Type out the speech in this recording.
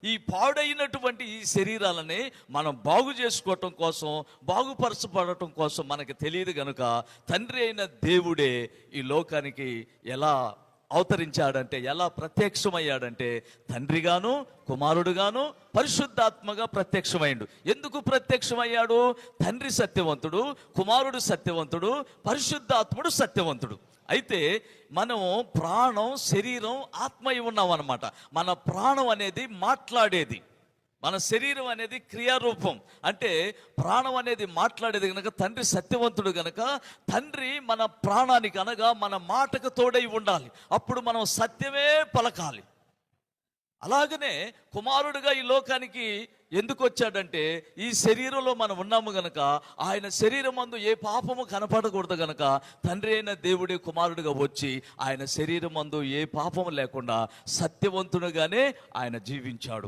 ఈ పాడైనటువంటి ఈ శరీరాలని మనం బాగు చేసుకోవటం కోసం, బాగుపరచబడటం కోసం మనకి తెలియదు గనుక తండ్రి అయిన దేవుడే ఈ లోకానికి ఎలా అవతరించాడంటే, ఎలా ప్రత్యక్షమయ్యాడంటే తండ్రిగాను కుమారుడుగాను పరిశుద్ధాత్మగా ప్రత్యక్షమైండు. ఎందుకు ప్రత్యక్షమయ్యాడు? తండ్రి సత్యవంతుడు, కుమారుడు సత్యవంతుడు, పరిశుద్ధాత్ముడు సత్యవంతుడు. అయితే మనం ప్రాణం, శరీరం, ఆత్మ ఉన్నాం అన్నమాట. మన ప్రాణం అనేది మాట్లాడేది, మన శరీరం అనేది క్రియారూపం. అంటే ప్రాణం అనేది మాట్లాడేది కనుక తండ్రి సత్యవంతుడు గనక తండ్రి మన ప్రాణానికి అనగా మన మాటకు తోడై ఉండాలి. అప్పుడు మనం సత్యమే పలకాలి. అలాగనే కుమారుడుగా ఈ లోకానికి ఎందుకు వచ్చాడంటే, ఈ శరీరంలో మనం ఉన్నాము గనక ఆయన శరీరం మందు ఏ పాపము కనపడకూడదు గనక తండ్రి అయిన దేవుడే కుమారుడిగా వచ్చి ఆయన శరీరం మందు ఏ పాపము లేకుండా సత్యవంతునిగానే ఆయన జీవించాడు.